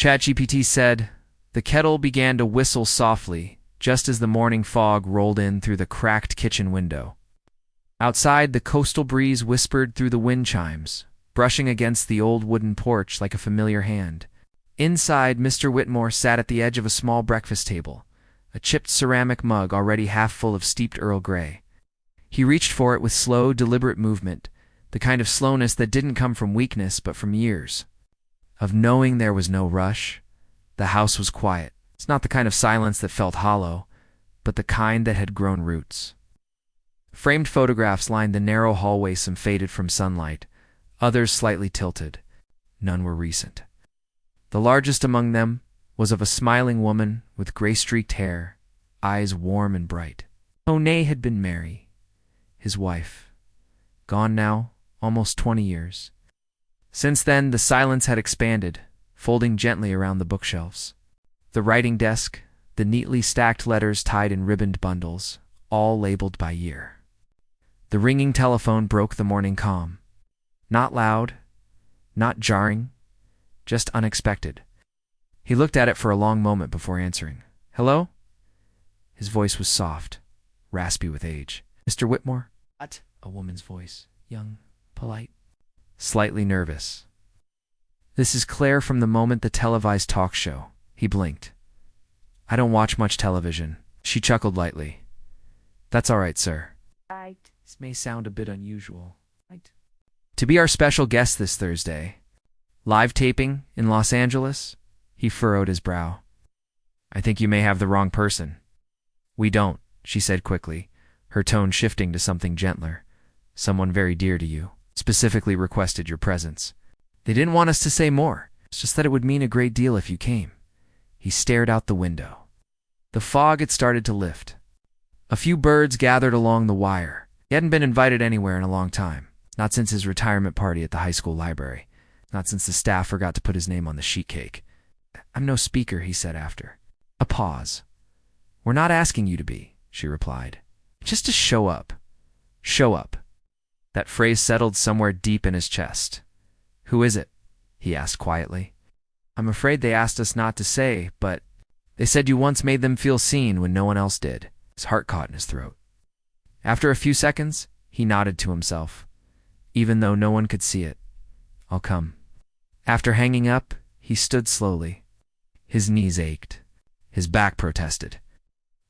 ChatGPT said. The kettle began to whistle softly, just as the morning fog rolled in through the cracked kitchen window. Outside, the coastal breeze whispered through the wind chimes, brushing against the old wooden porch like a familiar hand. Inside, Mr. Whitmore sat at the edge of a small breakfast table, a chipped ceramic mug already half full of steeped Earl Grey. He reached for it with slow, deliberate movement, the kind of slowness that didn't come from weakness but from years of knowing there was no rush. The house was quiet. It's not the kind of silence that felt hollow, but the kind that had grown roots. Framed photographs lined the narrow hallway, some faded from sunlight, others slightly tilted. None were recent. The largest among them was of a smiling woman with gray-streaked hair, eyes warm and bright. Onay had been Mary, his wife. Gone now, almost 20 years. Since then, the silence had expanded, folding gently around the bookshelves. The writing desk, the neatly stacked letters tied in ribboned bundles, all labeled by year. The ringing telephone broke the morning calm. Not loud, not jarring, just unexpected. He looked at it for a long moment before answering. "Hello?" His voice was soft, raspy with age. "Mr. Whitmore?" "What?" A woman's voice, young, polite, slightly nervous. "This is Claire from the Moment, the televised talk show." He blinked. "I don't watch much television." She chuckled lightly. "That's all right, sir. Right. This may sound a bit unusual. Right. To be our special guest this Thursday. Live taping in Los Angeles?" He furrowed his brow. "I think you may have the wrong person." "We don't," she said quickly, her tone shifting to something gentler. "Someone very dear to you specifically requested your presence. They didn't want us to say more. It's just that it would mean a great deal if you came." He stared out the window. The fog had started to lift. A few birds gathered along the wire. He hadn't been invited anywhere in a long time, not since his retirement party at the high school library, not since the staff forgot to put his name on the sheet cake. "I'm no speaker," he said after a pause. "We're not asking you to be," she replied. "Just to show up. Show up." That phrase settled somewhere deep in his chest. "Who is it?" he asked quietly. "I'm afraid they asked us not to say, but they said you once made them feel seen when no one else did." His heart caught in his throat. After a few seconds, he nodded to himself, even though no one could see it. "I'll come." After hanging up, he stood slowly. His knees ached. His back protested.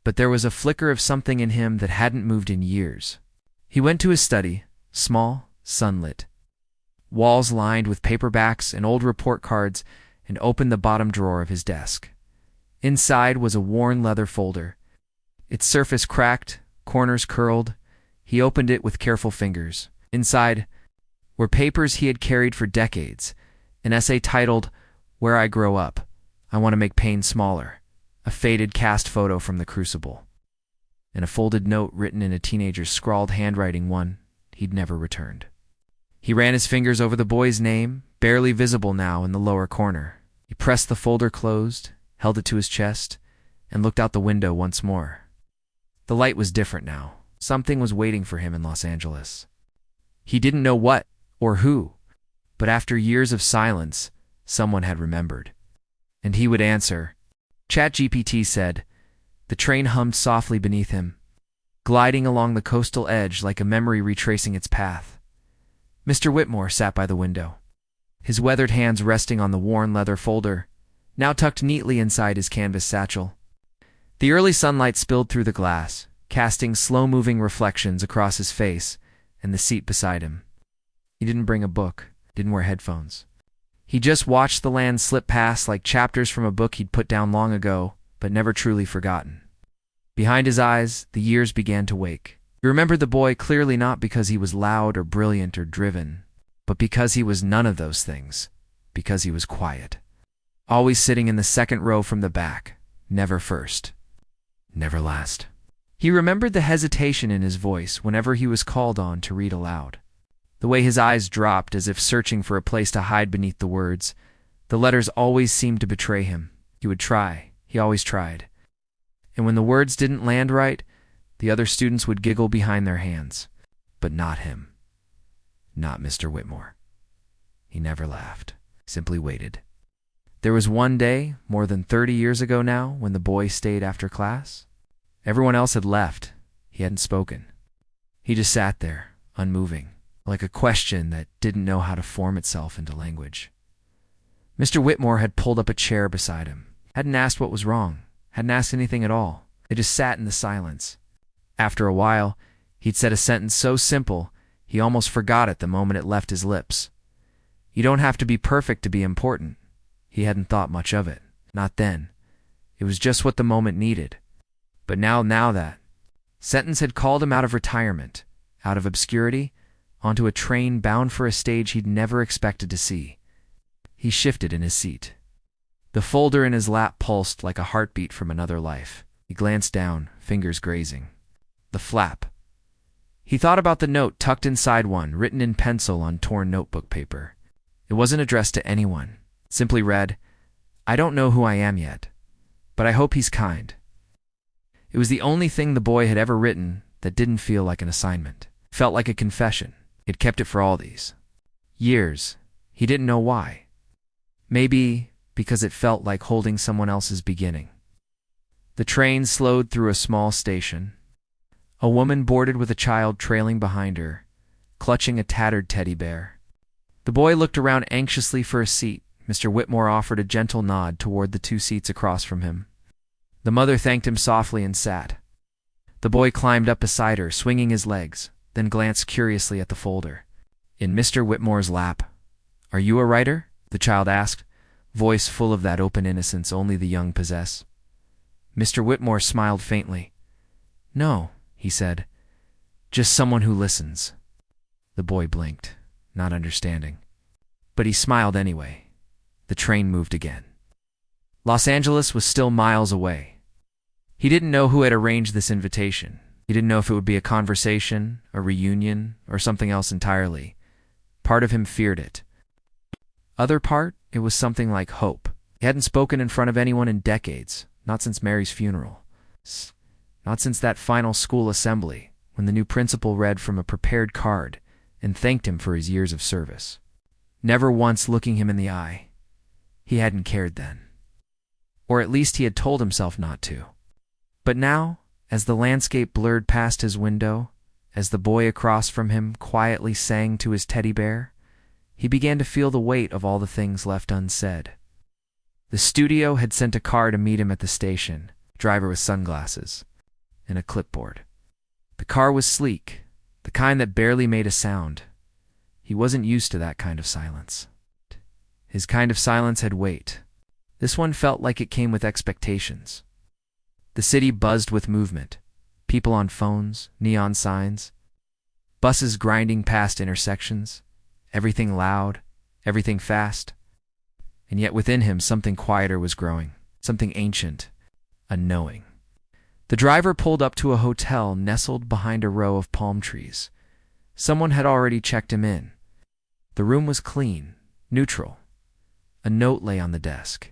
But there was a flicker of something in him that hadn't moved in years. He went to his study, small, sunlit. Walls lined with paperbacks and old report cards, and opened the bottom drawer of his desk. Inside was a worn leather folder. Its surface cracked, corners curled. He opened it with careful fingers. Inside were papers he had carried for decades, an essay titled, "Where I Grow Up, I Want to Make Pain Smaller," a faded cast photo from the Crucible, and a folded note written in a teenager's scrawled handwriting, one he'd never returned. He ran his fingers over the boy's name, barely visible now in the lower corner. He pressed the folder closed, held it to his chest, and looked out the window once more. The light was different now. Something was waiting for him in Los Angeles. He didn't know what or who, but after years of silence, someone had remembered. And he would answer. ChatGPT said. The train hummed softly beneath him, gliding along the coastal edge like a memory retracing its path. Mr. Whitmore sat by the window, his weathered hands resting on the worn leather folder, now tucked neatly inside his canvas satchel. The early sunlight spilled through the glass, casting slow-moving reflections across his face and the seat beside him. He didn't bring a book, didn't wear headphones. He just watched the land slip past like chapters from a book he'd put down long ago, but never truly forgotten. Behind his eyes, the years began to wake. He remembered the boy clearly not because he was loud or brilliant or driven, but because he was none of those things, because he was quiet. Always sitting in the second row from the back, never first, never last. He remembered the hesitation in his voice whenever he was called on to read aloud. The way his eyes dropped as if searching for a place to hide beneath the words. The letters always seemed to betray him. He would try. He always tried. And when the words didn't land right, the other students would giggle behind their hands. But not him. Not Mr. Whitmore. He never laughed. Simply waited. There was one day, more than 30 years ago now, when the boy stayed after class. Everyone else had left. He hadn't spoken. He just sat there, unmoving, like a question that didn't know how to form itself into language. Mr. Whitmore had pulled up a chair beside him, hadn't asked what was wrong, hadn't asked anything at all. They just sat in the silence. After a while, he'd said a sentence so simple, he almost forgot it the moment it left his lips. You don't have to be perfect to be important. He hadn't thought much of it. Not then. It was just what the moment needed. But now that sentence had called him out of retirement, out of obscurity, onto a train bound for a stage he'd never expected to see. He shifted in his seat. The folder in his lap pulsed like a heartbeat from another life. He glanced down, fingers grazing. The flap. He thought about the note tucked inside one, written in pencil on torn notebook paper. It wasn't addressed to anyone. It simply read, "I don't know who I am yet, but I hope he's kind." It was the only thing the boy had ever written that didn't feel like an assignment. It felt like a confession. He'd kept it for all these years. He didn't know why. Maybe because it felt like holding someone else's beginning. The train slowed through a small station. A woman boarded with a child trailing behind her, clutching a tattered teddy bear. The boy looked around anxiously for a seat. Mr. Whitmore offered a gentle nod toward the 2 seats across from him. The mother thanked him softly and sat. The boy climbed up beside her, swinging his legs, then glanced curiously at the folder. In Mr. Whitmore's lap. "Are you a writer?" the child asked, voice full of that open innocence only the young possess. Mr. Whitmore smiled faintly. "No," he said. "Just someone who listens." The boy blinked, not understanding. But he smiled anyway. The train moved again. Los Angeles was still miles away. He didn't know who had arranged this invitation. He didn't know if it would be a conversation, a reunion, or something else entirely. Part of him feared it. Other part, it was something like hope. He hadn't spoken in front of anyone in decades, not since Mary's funeral. Not since that final school assembly, when the new principal read from a prepared card and thanked him for his years of service. Never once looking him in the eye. He hadn't cared then. Or at least he had told himself not to. But now, as the landscape blurred past his window, as the boy across from him quietly sang to his teddy bear, he began to feel the weight of all the things left unsaid. The studio had sent a car to meet him at the station, driver with sunglasses and a clipboard. The car was sleek, the kind that barely made a sound. He wasn't used to that kind of silence. His kind of silence had weight. This one felt like it came with expectations. The city buzzed with movement. People on phones, neon signs, buses grinding past intersections, everything loud, everything fast. And yet within him something quieter was growing, something ancient, a knowing. The driver pulled up to a hotel nestled behind a row of palm trees. Someone had already checked him in. The room was clean, neutral. A note lay on the desk.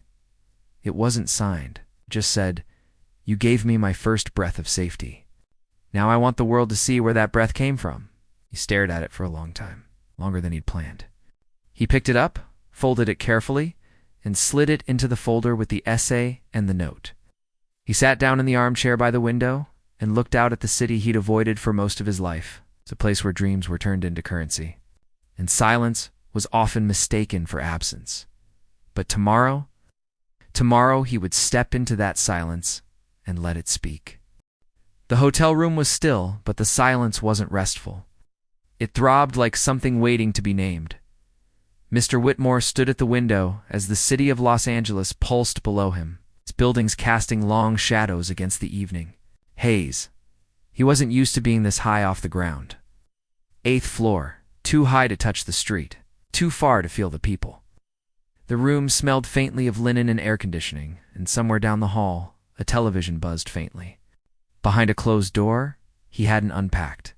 It wasn't signed, just said, "You gave me my first breath of safety. Now I want the world to see where that breath came from." He stared at it for a long time, longer than he'd planned. He picked it up, folded it carefully, and slid it into the folder with the essay and the note. He sat down in the armchair by the window and looked out at the city he'd avoided for most of his life. It's a place where dreams were turned into currency. And silence was often mistaken for absence. But tomorrow he would step into that silence and let it speak. The hotel room was still, but the silence wasn't restful. It throbbed like something waiting to be named. Mr. Whitmore stood at the window as the city of Los Angeles pulsed below him, its buildings casting long shadows against the evening. Haze. He wasn't used to being this high off the ground. 8th floor, too high to touch the street, too far to feel the people. The room smelled faintly of linen and air conditioning, and somewhere down the hall, a television buzzed faintly. Behind a closed door, he hadn't unpacked.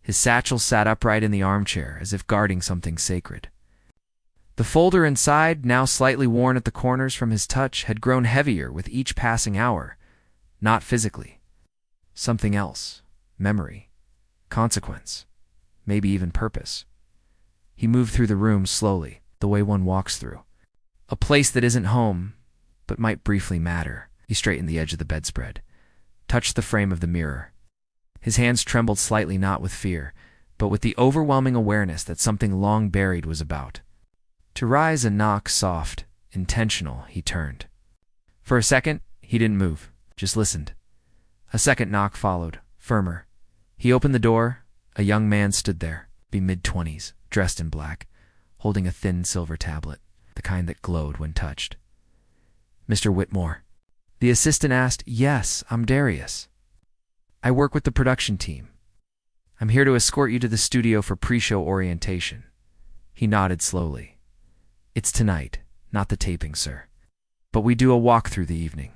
His satchel sat upright in the armchair as if guarding something sacred. The folder inside, now slightly worn at the corners from his touch, had grown heavier with each passing hour. Not physically. Something else. Memory. Consequence. Maybe even purpose. He moved through the room slowly, the way one walks through. A place that isn't home, but might briefly matter. He straightened the edge of the bedspread, touched the frame of the mirror. His hands trembled slightly, not with fear, but with the overwhelming awareness that something long buried was about to rise. A knock, soft, intentional. He turned. For a second, he didn't move, just listened. A second knock followed, firmer. He opened the door. A young man stood there, be mid-20s, dressed in black, holding a thin silver tablet, the kind that glowed when touched. "Mr. Whitmore?" The assistant asked. "Yes, I'm Darius. I work with the production team. I'm here to escort you to the studio for pre-show orientation." He nodded slowly. "It's tonight, not the taping, sir. But we do a walk through the evening.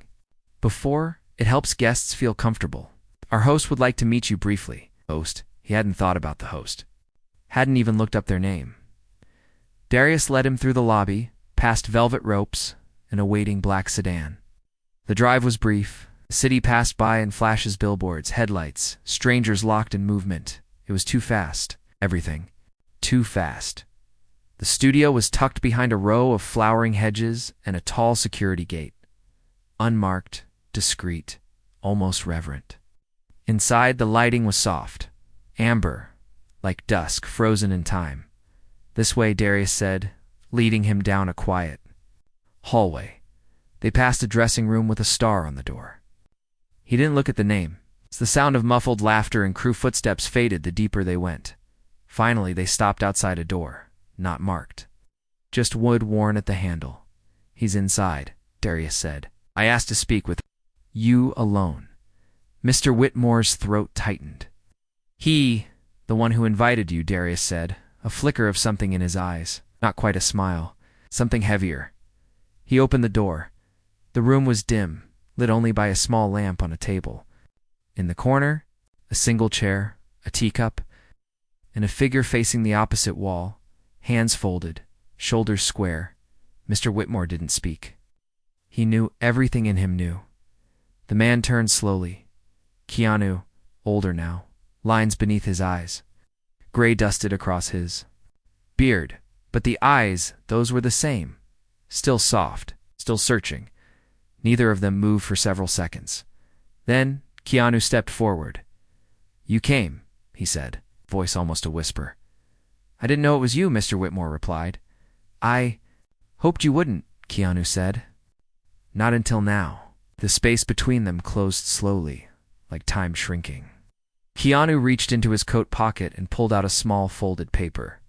Before, it helps guests feel comfortable. Our host would like to meet you briefly." Host? He hadn't thought about the host. Hadn't even looked up their name. Darius led him through the lobby, past velvet ropes, and a waiting black sedan. The drive was brief. The city passed by in flashes, billboards, headlights, strangers locked in movement. It was too fast. Everything. Too fast. The studio was tucked behind a row of flowering hedges and a tall security gate. Unmarked, discreet, almost reverent. Inside, the lighting was soft. Amber, like dusk, frozen in time. "This way," Darius said, leading him down a quiet hallway. They passed a dressing room with a star on the door. He didn't look at the name. The sound of muffled laughter and crew footsteps faded the deeper they went. Finally, they stopped outside a door, not marked. Just wood worn at the handle. "He's inside," Darius said. "I asked to speak with you alone." Mr. Whitmore's throat tightened. "He, the one who invited you," Darius said, a flicker of something in his eyes, not quite a smile, something heavier. He opened the door. The room was dim, lit only by a small lamp on a table. In the corner, a single chair, a teacup, and a figure facing the opposite wall, hands folded, shoulders square. Mr. Whitmore didn't speak. He knew. Everything in him knew. The man turned slowly. Keanu, older now, lines beneath his eyes, gray dusted across his beard, but the eyes, those were the same, still soft, still searching. Neither of them moved for several seconds. Then Keanu stepped forward. "You came," he said, voice almost a whisper. "I didn't know it was you," Mr. Whitmore replied. "I hoped you wouldn't," Keanu said. "Not until now." The space between them closed slowly, like time shrinking. Keanu reached into his coat pocket and pulled out a small folded paper.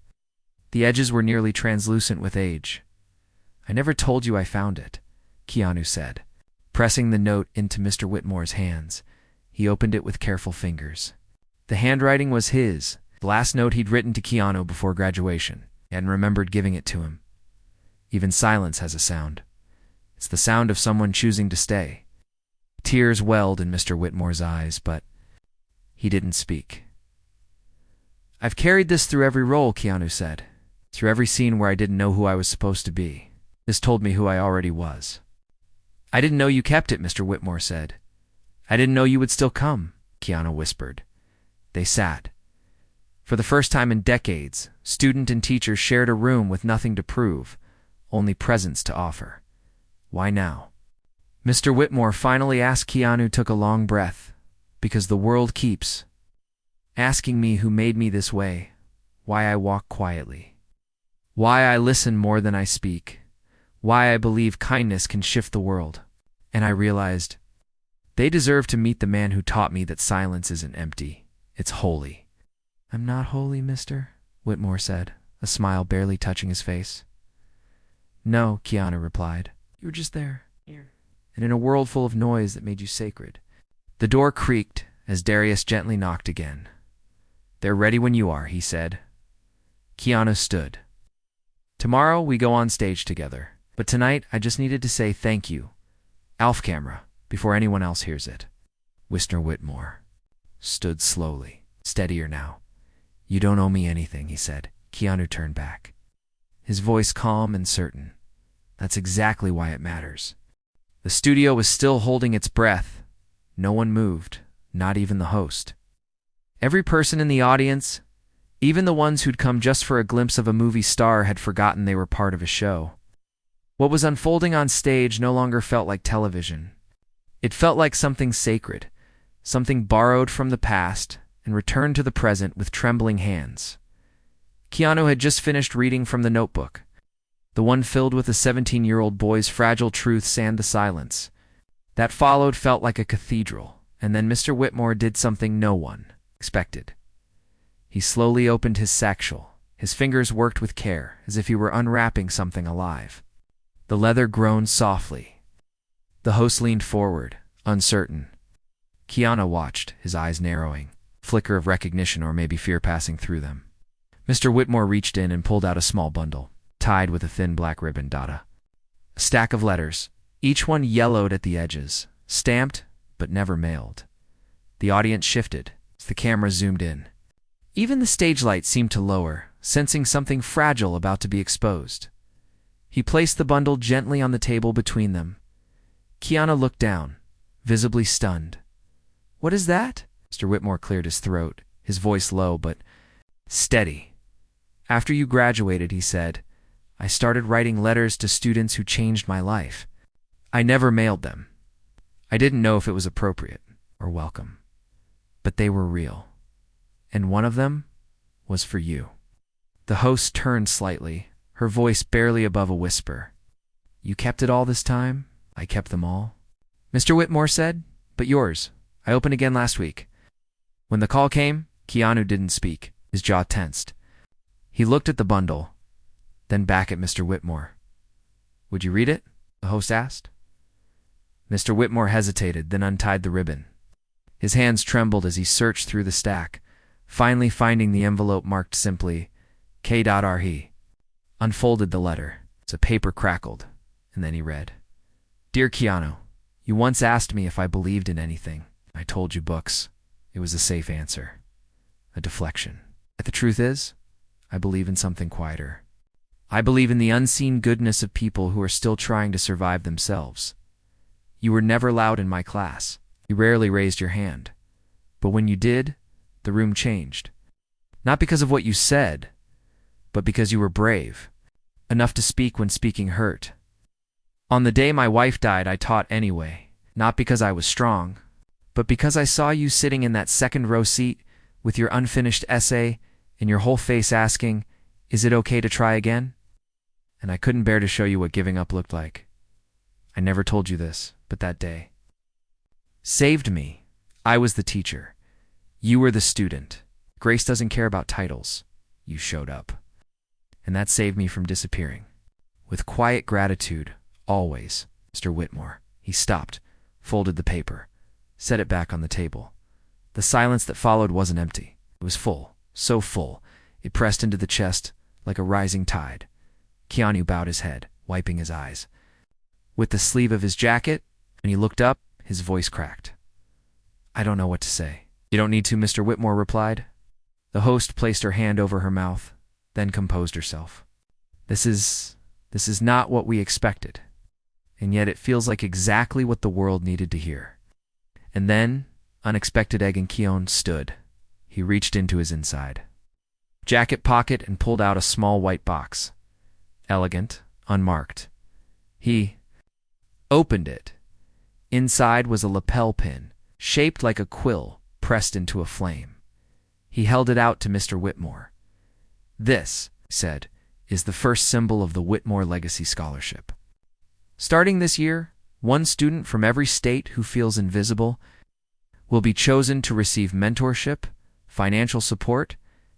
The edges were nearly translucent with age. "I never told you I found it," Keanu said, pressing the note into Mr. Whitmore's hands. He opened it with careful fingers. The handwriting was his, the last note he'd written to Keanu before graduation, and remembered giving it to him. Even silence has a sound. It's the sound of someone choosing to stay. Tears welled in Mr. Whitmore's eyes, but he didn't speak. "I've carried this through every role," Keanu said, "through every scene where I didn't know who I was supposed to be. This told me who I already was." "I didn't know you kept it," Mr. Whitmore said. "I didn't know you would still come," Keanu whispered. They sat. For the first time in decades, student and teacher shared a room with nothing to prove, only presence to offer. Why now? Mr. Whitmore finally asked. Keanu took a long breath. "Because the world keeps asking me who made me this way, why I walk quietly, why I listen more than I speak, why I believe kindness can shift the world." And I realized, they deserve to meet the man who taught me that silence isn't empty, it's holy. "I'm not holy, mister," Whitmore said, a smile barely touching his face. "No," Keanu replied. "You were just there. And in a world full of noise that made you sacred." The door creaked as Darius gently knocked again. "They're ready when you are," he said. Keanu stood. "Tomorrow we go on stage together. But tonight I just needed to say thank you. Off camera, before anyone else hears it." Mr. Whitmore stood slowly, steadier now. "You don't owe me anything," he said. Keanu turned back, his voice calm and certain. "That's exactly why it matters." The studio was still holding its breath. No one moved, not even the host. Every person in the audience, even the ones who'd come just for a glimpse of a movie star, had forgotten they were part of a show. What was unfolding on stage no longer felt like television. It felt like something sacred, something borrowed from the past and returned to the present with trembling hands. Keanu had just finished reading from the notebook, the one filled with a 17-year-old boy's fragile truths and the silence. That followed felt like a cathedral, and then Mr. Whitmore did something no one expected. He slowly opened his satchel. His fingers worked with care, as if he were unwrapping something alive. The leather groaned softly. The host leaned forward, uncertain. Keanu watched, his eyes narrowing, flicker of recognition or maybe fear passing through them. Mr. Whitmore reached in and pulled out a small bundle, tied with a thin black ribbon. A stack of letters, each one yellowed at the edges, stamped but never mailed. The audience shifted as the camera zoomed in. Even the stage light seemed to lower, sensing something fragile about to be exposed. He placed the bundle gently on the table between them. Keanu looked down, visibly stunned. "What is that?" Mr. Whitmore cleared his throat, his voice low but steady. "After you graduated," he said, "I started writing letters to students who changed my life. I never mailed them. I didn't know if it was appropriate or welcome. But they were real. And one of them was for you." The host turned slightly, her voice barely above a whisper. "You kept it all this time? I kept them all?" Mr. Whitmore said, "But yours. I opened again last week." When the call came, Keanu didn't speak. His jaw tensed. He looked at the bundle, then back at Mr. Whitmore. "Would you read it?" the host asked. Mr. Whitmore hesitated, then untied the ribbon. His hands trembled as he searched through the stack, finally finding the envelope marked simply K.R. He unfolded the letter. The paper crackled, and then he read, "Dear Keanu, you once asked me if I believed in anything. I told you books. It was a safe answer. A deflection. But the truth is, I believe in something quieter. I believe in the unseen goodness of people who are still trying to survive themselves. You were never loud in my class. You rarely raised your hand. But when you did, the room changed. Not because of what you said, but because you were brave, enough to speak when speaking hurt. On the day my wife died, I taught anyway, not because I was strong, but because I saw you sitting in that second row seat with your unfinished essay and your whole face asking, 'Is it okay to try again?' And I couldn't bear to show you what giving up looked like. I never told you this, but that day saved me. I was the teacher. You were the student. Grace doesn't care about titles. You showed up. And that saved me from disappearing. With quiet gratitude, always, Mr. Whitmore." He stopped, folded the paper, set it back on the table. The silence that followed wasn't empty. It was full, so full, it pressed into the chest like a rising tide. Keanu bowed his head, wiping his eyes. With the sleeve of his jacket, when he looked up, his voice cracked. "I don't know what to say." "You don't need to," Mr. Whitmore replied. The host placed her hand over her mouth, then composed herself. This is not what we expected. And yet it feels like exactly what the world needed to hear." And then, unexpected, Keanu stood. He reached into his inside jacket pocket and pulled out a small white box. Elegant, unmarked. He opened it. Inside was a lapel pin, shaped like a quill, pressed into a flame. He held it out to Mr. Whitmore. "This," he said, "is the first symbol of the Whitmore Legacy Scholarship. Starting this year, one student from every state who feels invisible will be chosen to receive mentorship, financial support,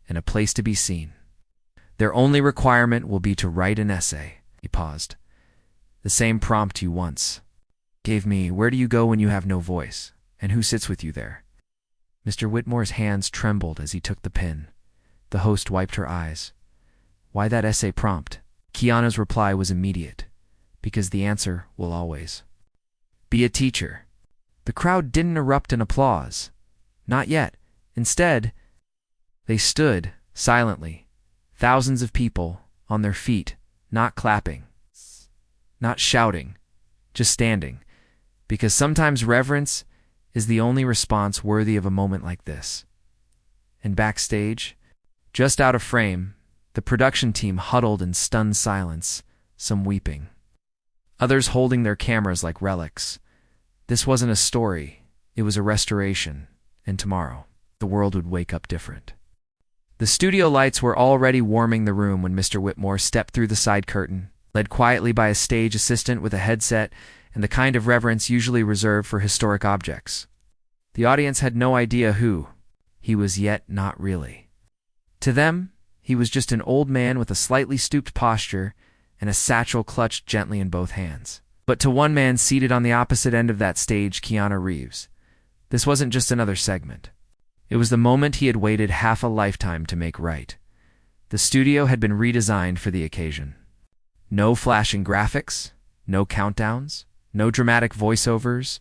and a place to be seen. Their only requirement will be to write an essay." He paused. "The same prompt you once gave me, where do you go when you have no voice, and who sits with you there?" Mr. Whitmore's hands trembled as he took the pen. The host wiped her eyes. "Why that essay prompt?" Keanu's reply was immediate. "Because the answer will always be a teacher." The crowd didn't erupt in applause. Not yet. Instead, they stood silently, thousands of people on their feet, not clapping, not shouting, just standing, because sometimes reverence is the only response worthy of a moment like this. And backstage, just out of frame, the production team huddled in stunned silence, some weeping. others holding their cameras like relics. This wasn't a story, it was a restoration, and tomorrow, the world would wake up different. The studio lights were already warming the room when Mr. Whitmore stepped through the side curtain, led quietly by a stage assistant with a headset and the kind of reverence usually reserved for historic objects. The audience had no idea who he was, yet not really. To them, he was just an old man with a slightly stooped posture and a satchel clutched gently in both hands. But to one man seated on the opposite end of that stage, Keanu Reeves, this wasn't just another segment. It was the moment he had waited half a lifetime to make right. The studio had been redesigned for the occasion. No flashing graphics, no countdowns, no dramatic voiceovers,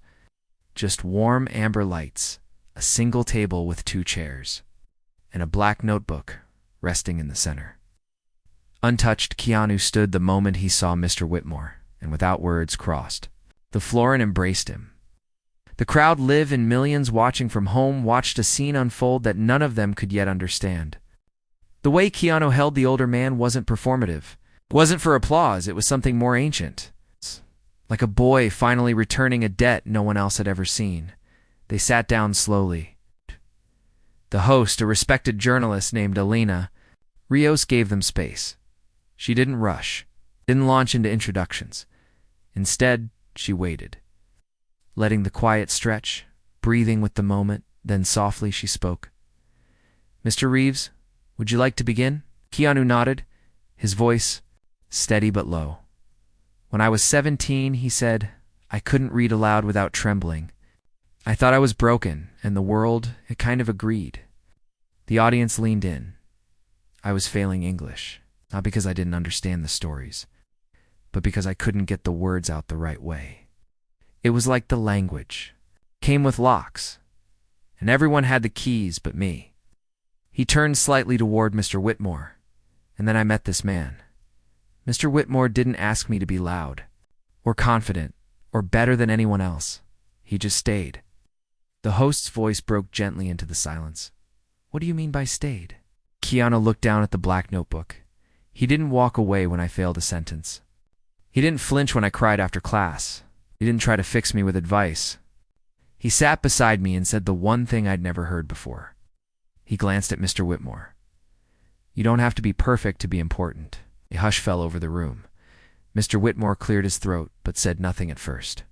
just warm amber lights, a single table with 2 chairs, and a black notebook resting in the center. Untouched, Keanu stood the moment he saw Mr. Whitmore, and without words crossed the floor and embraced him. The crowd, live in millions watching from home, watched a scene unfold that none of them could yet understand. The way Keanu held the older man wasn't performative. It wasn't for applause, it was something more ancient. Like a boy finally returning a debt no one else had ever seen. They sat down slowly. The host, a respected journalist named Elena Rios, gave them space. She didn't rush, didn't launch into introductions. Instead, she waited, letting the quiet stretch, breathing with the moment. Then softly she spoke. "Mr. Reeves, would you like to begin?" Keanu nodded, his voice steady but low. "When I was 17, he said, I couldn't read aloud without trembling. I thought I was broken, and the world, it kind of agreed." The audience leaned in. I was failing English, not because I didn't understand the stories, but because I couldn't get the words out the right way. It was like the language came with locks, and everyone had the keys but me. He turned slightly toward Mr. Whitmore, and then I met this man. Mr. Whitmore didn't ask me to be loud, or confident, or better than anyone else. He just stayed. The host's voice broke gently into the silence. "What do you mean by stayed?" Keanu looked down at the black notebook. He didn't walk away when I failed a sentence. He didn't flinch when I cried after class. He didn't try to fix me with advice. He sat beside me and said the one thing I'd never heard before. He glanced at Mr. Whitmore. "You don't have to be perfect to be important." A hush fell over the room. Mr. Whitmore cleared his throat, but said nothing at first.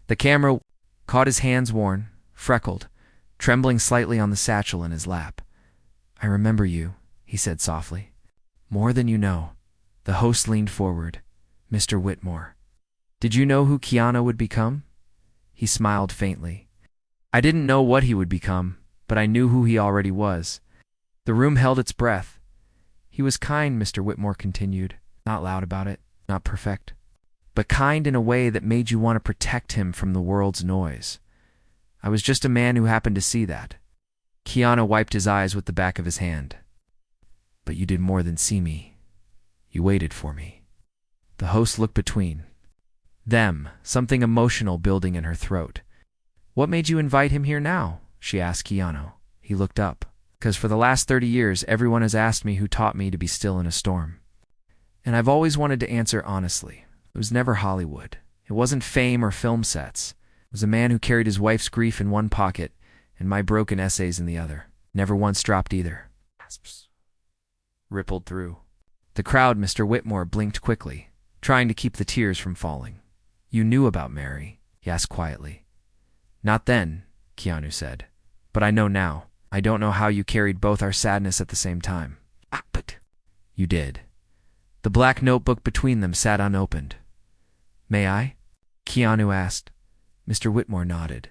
The camera caught his hands, worn, freckled, trembling slightly on the satchel in his lap. "I remember you," he said softly. "More than you know." The host leaned forward. "Mr. Whitmore, did you know who Keanu would become?" He smiled faintly. "I didn't know what he would become, but I knew who he already was." The room held its breath. "He was kind," Mr. Whitmore continued. "Not loud about it, not perfect, but kind in a way that made you want to protect him from the world's noise. I was just a man who happened to see that." Keanu wiped his eyes with the back of his hand. "But you did more than see me. You waited for me." The host looked between them, something emotional building in her throat. "What made you invite him here now?" she asked Keanu. He looked up. "'Cause for the last 30 years, everyone has asked me who taught me to be still in a storm. And I've always wanted to answer honestly. It was never Hollywood. It wasn't fame or film sets. It was a man who carried his wife's grief in one pocket and my broken essays in the other. Never once dropped either." Gasps rippled through the crowd. Mr. Whitmore blinked quickly, trying to keep the tears from falling. "You knew about Mary?" he asked quietly. "Not then," Keanu said. "But I know now. I don't know how you carried both our sadness at the same time." But you did." The black notebook between them sat unopened. "May I?" Keanu asked. Mr. Whitmore nodded.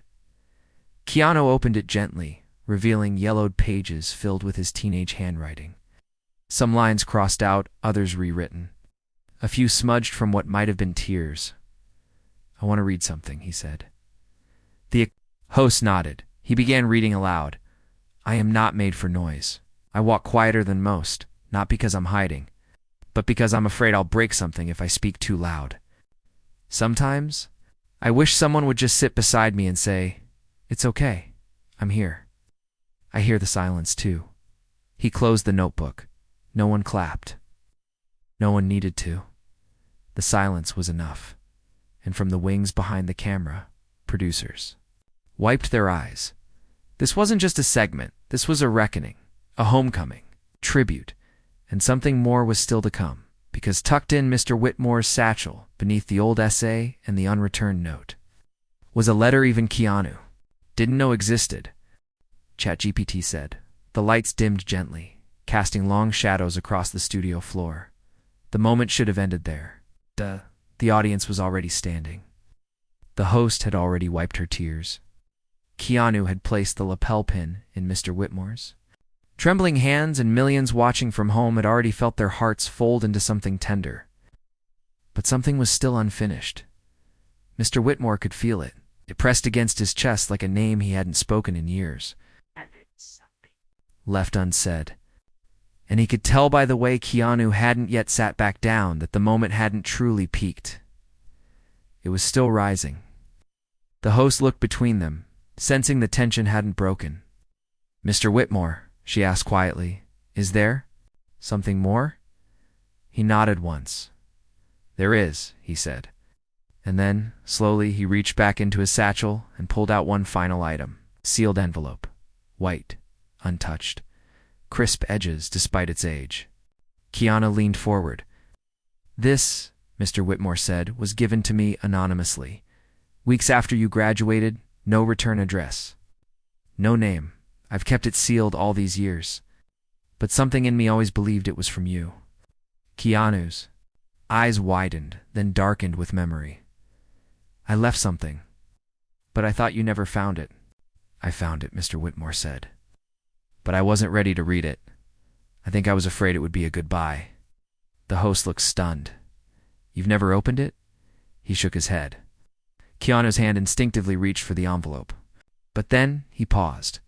Keanu opened it gently, revealing yellowed pages filled with his teenage handwriting. Some lines crossed out, others rewritten. A few smudged from what might have been tears. "I want to read something," he said. The host nodded. He began reading aloud. "I am not made for noise. I walk quieter than most, not because I'm hiding, but because I'm afraid I'll break something if I speak too loud. Sometimes, I wish someone would just sit beside me and say, 'It's okay, I'm here.' I hear the silence too." He closed the notebook. No one clapped. No one needed to. The silence was enough. and from the wings behind the camera, producers wiped their eyes. This wasn't just a segment, this was a reckoning, a homecoming, tribute, and something more was still to come, because tucked in Mr. Whitmore's satchel, beneath the old essay and the unreturned note, was a letter even Keanu didn't know existed. ChatGPT said. The lights dimmed gently, casting long shadows across the studio floor. The moment should have ended there. The audience was already standing. The host had already wiped her tears. Keanu had placed the lapel pin in Mr. Whitmore's. Trembling hands and millions watching from home had already felt their hearts fold into something tender. But something was still unfinished. Mr. Whitmore could feel it. It pressed against his chest like a name he hadn't spoken in years, left unsaid. And he could tell by the way Keanu hadn't yet sat back down that the moment hadn't truly peaked. It was still rising. The host looked between them, sensing the tension hadn't broken. "Mr. Whitmore," she asked quietly, "is there something more?" He nodded once. "There is," he said. And then, slowly, he reached back into his satchel and pulled out one final item. Sealed envelope. White. Untouched. Crisp edges despite its age. Keanu leaned forward. "This," Mr. Whitmore said, "was given to me anonymously. Weeks after you graduated, no return address. No name. I've kept it sealed all these years. But something in me always believed it was from you." Keanu's eyes widened, then darkened with memory. "I left something. But I thought you never found it." "I found it," Mr. Whitmore said. "But I wasn't ready to read it. I think I was afraid it would be a goodbye." The host looked stunned. "You've never opened it?" He shook his head. Keanu's hand instinctively reached for the envelope. But then he paused.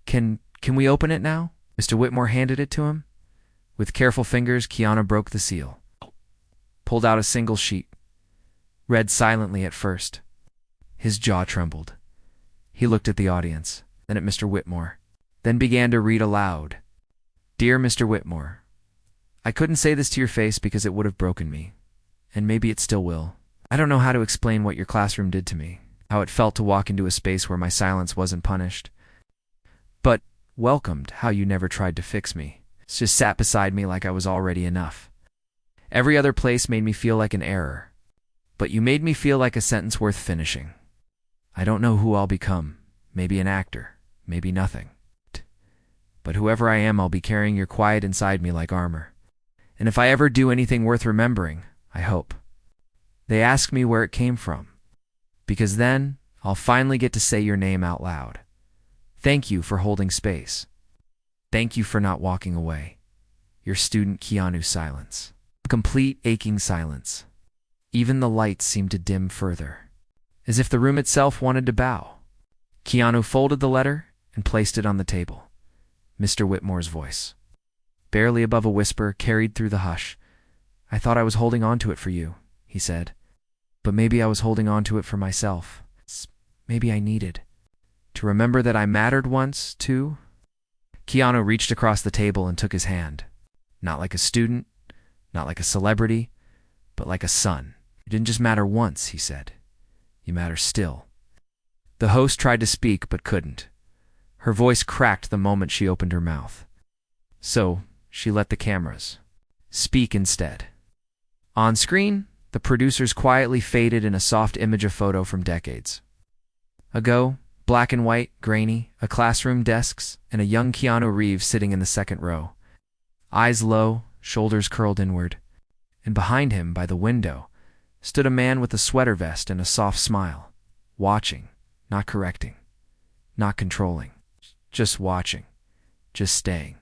Can we open it now?" Mr. Whitmore handed it to him. With careful fingers, Keanu broke the seal. Pulled out a single sheet. Read silently at first. His jaw trembled. He looked at the audience, then at Mr. Whitmore, then began to read aloud. "Dear Mr. Whitmore, I couldn't say this to your face because it would have broken me, and maybe it still will. I don't know how to explain what your classroom did to me, how it felt to walk into a space where my silence wasn't punished, but welcomed how you never tried to fix me. Just sat beside me like I was already enough. Every other place made me feel like an error, but you made me feel like a sentence worth finishing. I don't know who I'll become, maybe an actor, maybe nothing. But whoever I am, I'll be carrying your quiet inside me like armor. And if I ever do anything worth remembering, I hope they ask me where it came from, because then I'll finally get to say your name out loud. Thank you for holding space. Thank you for not walking away. Your student Keanu." Silence. A complete aching silence. Even the lights seemed to dim further, as if the room itself wanted to bow. Keanu folded the letter and placed it on the table. Mr. Whitmore's voice, barely above a whisper, carried through the hush. "I thought I was holding on to it for you," he said. "But maybe I was holding on to it for myself. Maybe I needed to remember that I mattered once, too." Keanu reached across the table and took his hand. Not like a student, not like a celebrity, but like a son. "You didn't just matter once," he said. "You matter still." The host tried to speak but couldn't. Her voice cracked the moment she opened her mouth. So she let the cameras speak instead. On screen, the producers quietly faded in a soft image of photo from decades ago, black and white, grainy, a classroom, desks, and a young Keanu Reeves sitting in the second row. Eyes low, shoulders curled inward. And behind him, by the window, stood a man with a sweater vest and a soft smile, watching, not correcting, not controlling, just watching, just staying.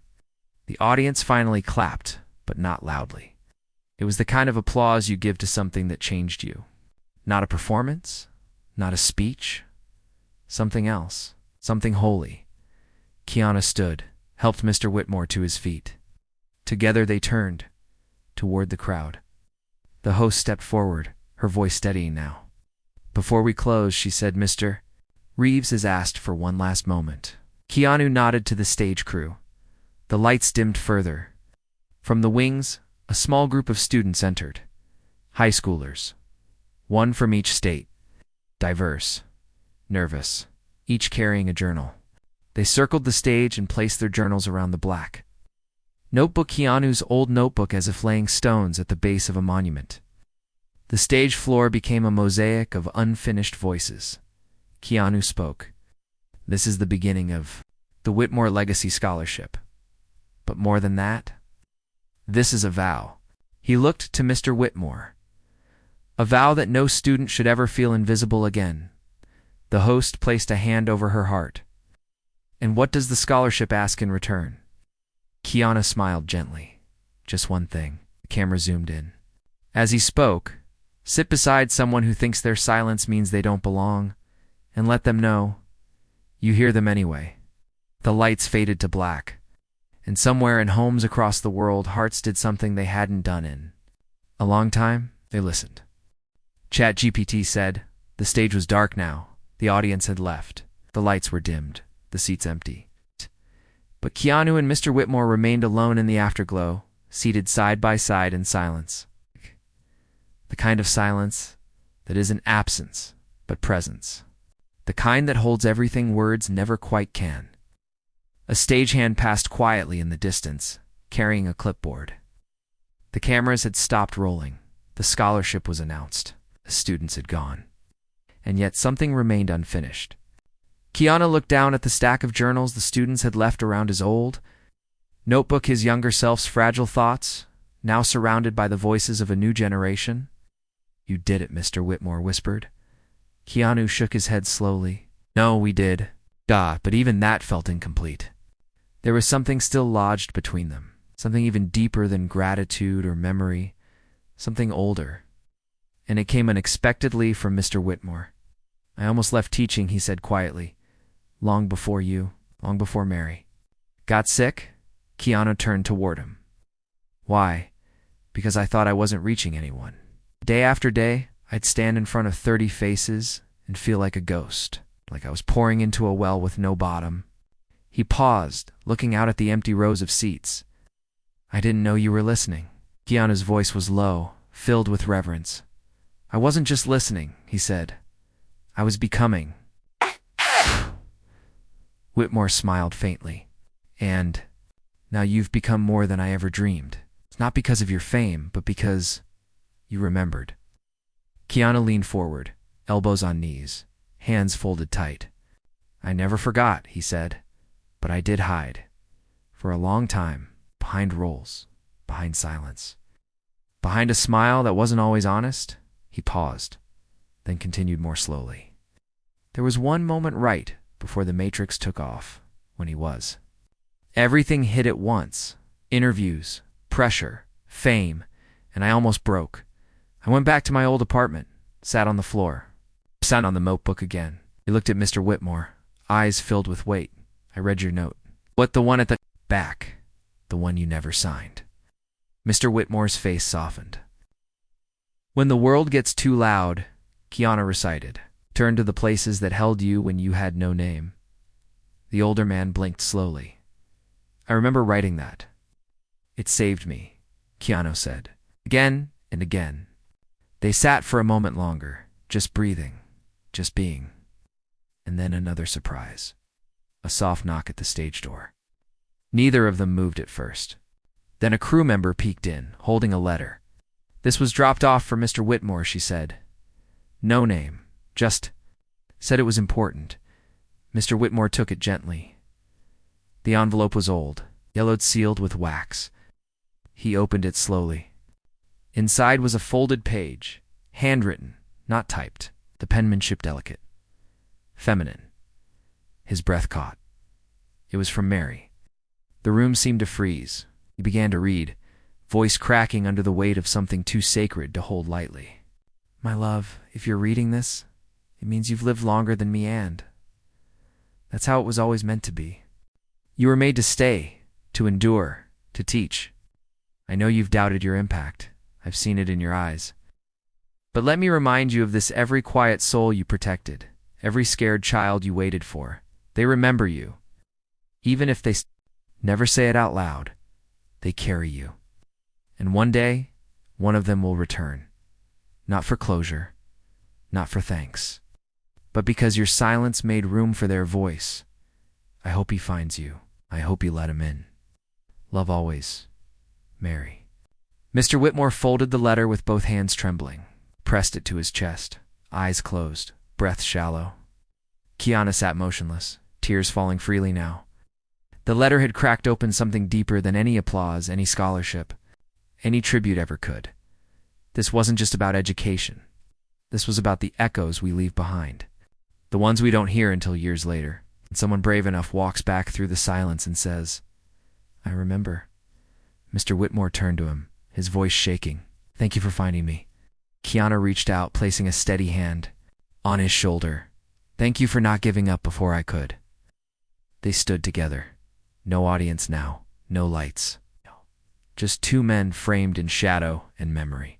The audience finally clapped, but not loudly. It was the kind of applause you give to something that changed you. Not a performance, not a speech, something else, something holy. Keanu stood, helped Mr. Whitmore to his feet. Together they turned toward the crowd. The host stepped forward, her voice steadying now. "Before we close," she said, "Mr. Reeves has asked for one last moment." Keanu nodded to the stage crew. The lights dimmed further. From the wings, a small group of students entered. High schoolers. one from each state, diverse, nervous, each carrying a journal. They circled the stage and placed their journals around the black notebook, Keanu's old notebook, as if laying stones at the base of a monument. The stage floor became a mosaic of unfinished voices. Keanu spoke. This is the beginning of the Whitmore Legacy Scholarship. But more than that, this is a vow. He looked to Mr. Whitmore. A vow that no student should ever feel invisible again. The host placed a hand over her heart. And what does the scholarship ask in return? Keanu smiled gently. Just one thing. The camera zoomed in. As he spoke, sit beside someone who thinks their silence means they don't belong, and let them know you hear them anyway. The lights faded to black, and somewhere in homes across the world, hearts did something they hadn't done in a long time. They listened. ChatGPT said. The stage was dark now. The audience had left. The lights were dimmed. The seats empty. But Keanu and Mr. Whitmore remained alone in the afterglow, seated side by side in silence. The kind of silence that isn't absence, but presence. The kind that holds everything words never quite can. A stagehand passed quietly in the distance, carrying a clipboard. The cameras had stopped rolling. The scholarship was announced. The students had gone. And yet something remained unfinished. Keanu looked down at the stack of journals the students had left around his old notebook, his younger self's fragile thoughts, now surrounded by the voices of a new generation. You did it, Mr. Whitmore whispered. Keanu shook his head slowly. No, we did. But even that felt incomplete. There was something still lodged between them, something even deeper than gratitude or memory, something older. And it came unexpectedly from Mr. Whitmore. I almost left teaching, he said quietly. Long before Mary. Got sick? Keanu turned toward him. Why? Because I thought I wasn't reaching anyone. Day after day, I'd stand in front of 30 faces and feel like a ghost, like I was pouring into a well with no bottom. He paused, looking out at the empty rows of seats. I didn't know you were listening. Keanu's voice was low, filled with reverence. I wasn't just listening, he said. I was becoming. Whitmore smiled faintly. And now you've become more than I ever dreamed. It's not because of your fame, but because you remembered. Keanu leaned forward, elbows on knees, hands folded tight. I never forgot, he said, but I did hide. For a long time, behind roles, behind silence. Behind a smile that wasn't always honest, he paused, then continued more slowly. There was one moment right before the Matrix took off, when he was. Everything hit at once. Interviews, pressure, fame, and I almost broke. I went back to my old apartment, sat on the floor, sat on the notebook again. He looked at Mr. Whitmore, eyes filled with weight. I read your note. What, the one at the back? The one you never signed. Mr. Whitmore's face softened. When the world gets too loud, Keanu recited, turn to the places that held you when you had no name. The older man blinked slowly. I remember writing that. It saved me, Keanu said, again and again. They sat for a moment longer, just breathing, just being. And then another surprise. A soft knock at the stage door. Neither of them moved at first. Then a crew member peeked in, holding a letter. This was dropped off for Mr. Whitmore, she said. No name, just said it was important. Mr. Whitmore took it gently. The envelope was old, yellowed, sealed with wax. He opened it slowly. Inside was a folded page, handwritten, not typed, the penmanship delicate, feminine. His breath caught. It was from Mary. The room seemed to freeze. He began to read, voice cracking under the weight of something too sacred to hold lightly. My love, if you're reading this, it means you've lived longer than me, and that's how it was always meant to be. You were made to stay, to endure, to teach. I know you've doubted your impact. I've seen it in your eyes. But let me remind you of this: every quiet soul you protected, every scared child you waited for. They remember you. Even if they never say it out loud, they carry you. And one day, one of them will return. Not for closure, not for thanks, but because your silence made room for their voice. I hope he finds you. I hope you let him in. Love always, Mary. Mr. Whitmore folded the letter with both hands trembling, pressed it to his chest, eyes closed, breath shallow. Keanu sat motionless, tears falling freely now. The letter had cracked open something deeper than any applause, any scholarship, any tribute ever could. This wasn't just about education. This was about the echoes we leave behind, the ones we don't hear until years later. And someone brave enough walks back through the silence and says, I remember. Mr. Whitmore turned to him, his voice shaking. Thank you for finding me. Keanu reached out, placing a steady hand on his shoulder. Thank you for not giving up before I could. They stood together. No audience now, no lights. Just two men framed in shadow and memory.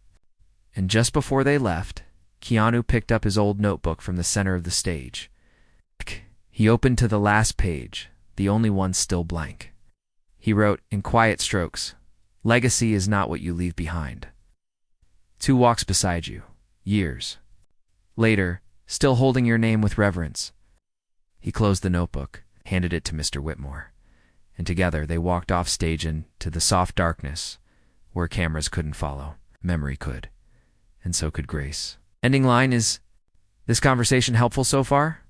And just before they left, Keanu picked up his old notebook from the center of the stage. He opened to the last page, the only one still blank. He wrote, in quiet strokes, Legacy is not what you leave behind. Two walks beside you, years later, still holding your name with reverence. He closed the notebook, handed it to Mr. Whitmore, and together they walked off stage into the soft darkness, where cameras couldn't follow, memory could, and so could grace. Ending line is, this conversation helpful so far?